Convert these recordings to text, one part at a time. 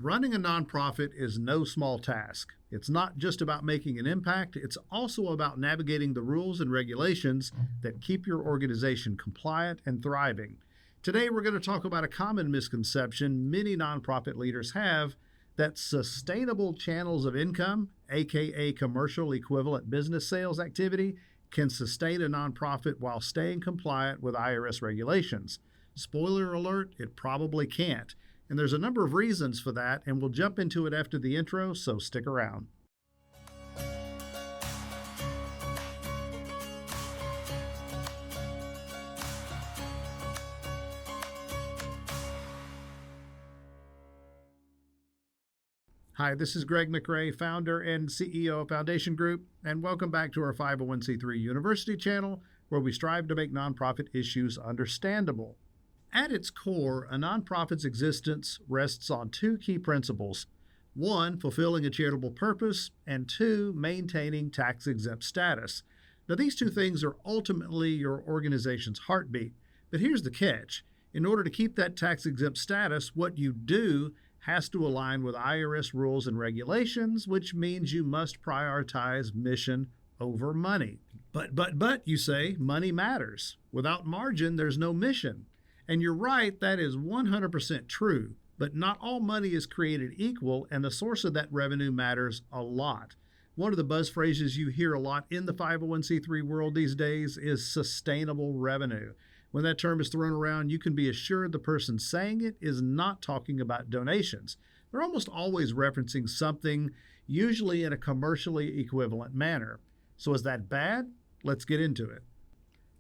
Running a nonprofit is no small task. It's not just about making an impact, it's also about navigating the rules and regulations that keep your organization compliant and thriving. Today, we're going to talk about a common misconception many nonprofit leaders have that sustainable channels of income, aka commercial equivalent business sales activity, can sustain a nonprofit while staying compliant with IRS regulations. Spoiler alert, it probably can't. And there's a number of reasons for that, and we'll jump into it after the intro, so stick around. Hi, this is Greg McRae, founder and CEO of Foundation Group, and welcome back to our 501c3 University channel, where we strive to make nonprofit issues understandable. At its core, a nonprofit's existence rests on two key principles. One, fulfilling a charitable purpose, and two, maintaining tax-exempt status. Now, these two things are ultimately your organization's heartbeat. But here's the catch. In order to keep that tax-exempt status, what you do has to align with IRS rules and regulations, which means you must prioritize mission over money. But, you say, money matters. Without margin, there's no mission. And you're right, that is 100% true, but not all money is created equal, and the source of that revenue matters a lot. One of the buzz phrases you hear a lot in the 501c3 world these days is sustainable revenue. When that term is thrown around, you can be assured the person saying it is not talking about donations. They're almost always referencing something, usually in a commercially equivalent manner. So is that bad? Let's get into it.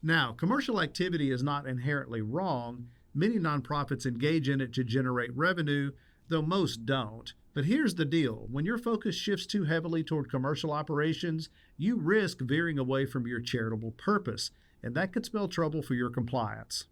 Now, commercial activity is not inherently wrong. Many nonprofits engage in it to generate revenue, though most don't. But here's the deal. When your focus shifts too heavily toward commercial operations, you risk veering away from your charitable purpose, and that could spell trouble for your compliance.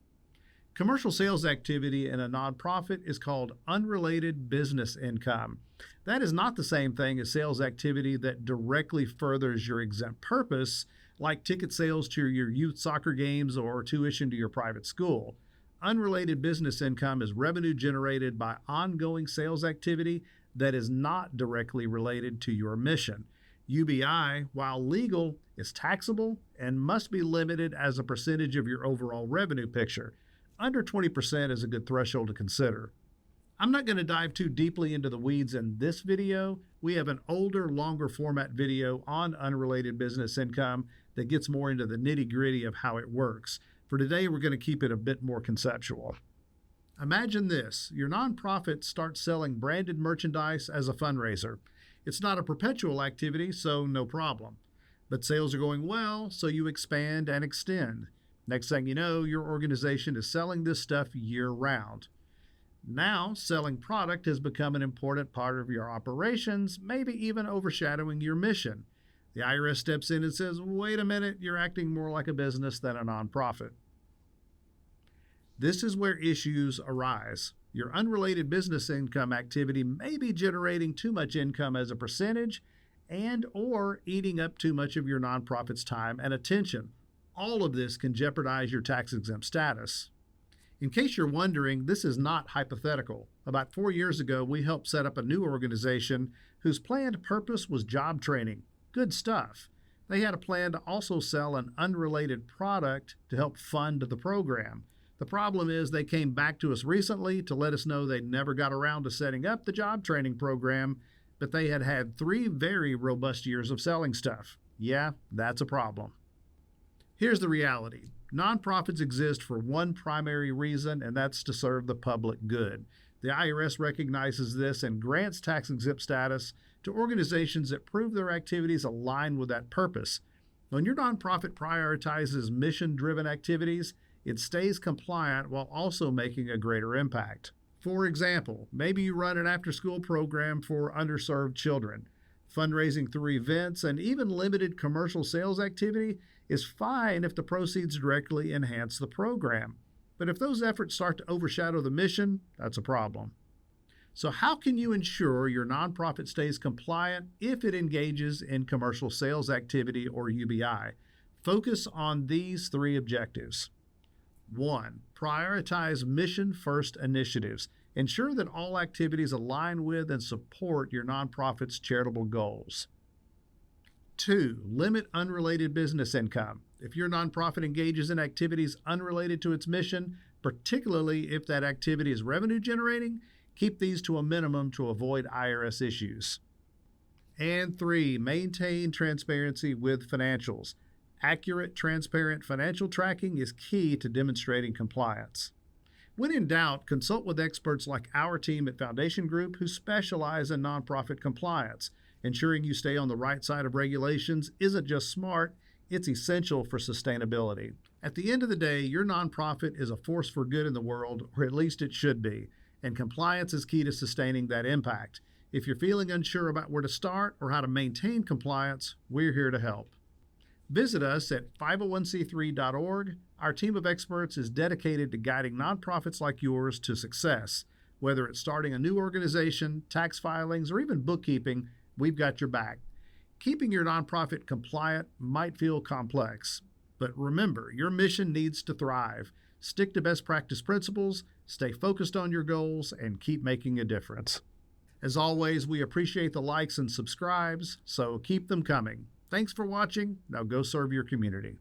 Commercial sales activity in a nonprofit is called unrelated business income. That is not the same thing as sales activity that directly furthers your exempt purpose, like ticket sales to your youth soccer games or tuition to your private school. Unrelated business income is revenue generated by ongoing sales activity that is not directly related to your mission. UBI, while legal, is taxable and must be limited as a percentage of your overall revenue picture. Under 20% is a good threshold to consider. I'm not going to dive too deeply into the weeds in this video. We have an older, longer format video on unrelated business income that gets more into the nitty-gritty of how it works. For today, we're going to keep it a bit more conceptual. Imagine this. Your nonprofit starts selling branded merchandise as a fundraiser. It's not a perpetual activity, so no problem. But sales are going well, so you expand and extend. Next thing you know, your organization is selling this stuff year-round. Now, selling product has become an important part of your operations, maybe even overshadowing your mission. The IRS steps in and says, wait a minute, you're acting more like a business than a nonprofit. This is where issues arise. Your unrelated business income activity may be generating too much income as a percentage and or eating up too much of your nonprofit's time and attention. All of this can jeopardize your tax-exempt status. In case you're wondering, this is not hypothetical. About 4 years ago, we helped set up a new organization whose planned purpose was job training. Good stuff. They had a plan to also sell an unrelated product to help fund the program. The problem is they came back to us recently to let us know they never got around to setting up the job training program, but they had had 3 very robust years of selling stuff. Yeah, that's a problem. Here's the reality. Nonprofits exist for one primary reason, and that's to serve the public good. The IRS recognizes this and grants tax-exempt status to organizations that prove their activities align with that purpose. When your nonprofit prioritizes mission-driven activities, it stays compliant while also making a greater impact. For example, maybe you run an after-school program for underserved children. Fundraising through events and even limited commercial sales activity is fine if the proceeds directly enhance the program. But if those efforts start to overshadow the mission, that's a problem. So how can you ensure your nonprofit stays compliant if it engages in commercial sales activity or UBI? Focus on these 3 objectives. 1, prioritize mission-first initiatives. Ensure that all activities align with and support your nonprofit's charitable goals. 2. Limit unrelated business income. If your nonprofit engages in activities unrelated to its mission, particularly if that activity is revenue generating, keep these to a minimum to avoid IRS issues. And 3. Maintain transparency with financials. Accurate, transparent financial tracking is key to demonstrating compliance. When in doubt, consult with experts like our team at Foundation Group who specialize in nonprofit compliance. Ensuring you stay on the right side of regulations isn't just smart, it's essential for sustainability. At the end of the day, your nonprofit is a force for good in the world, or at least it should be, and compliance is key to sustaining that impact. If you're feeling unsure about where to start or how to maintain compliance, we're here to help. Visit us at 501c3.org. Our team of experts is dedicated to guiding nonprofits like yours to success. Whether it's starting a new organization, tax filings, or even bookkeeping, we've got your back. Keeping your nonprofit compliant might feel complex, but remember, your mission needs to thrive. Stick to best practice principles, stay focused on your goals, and keep making a difference. As always, we appreciate the likes and subscribes, so keep them coming. Thanks for watching. Now go serve your community.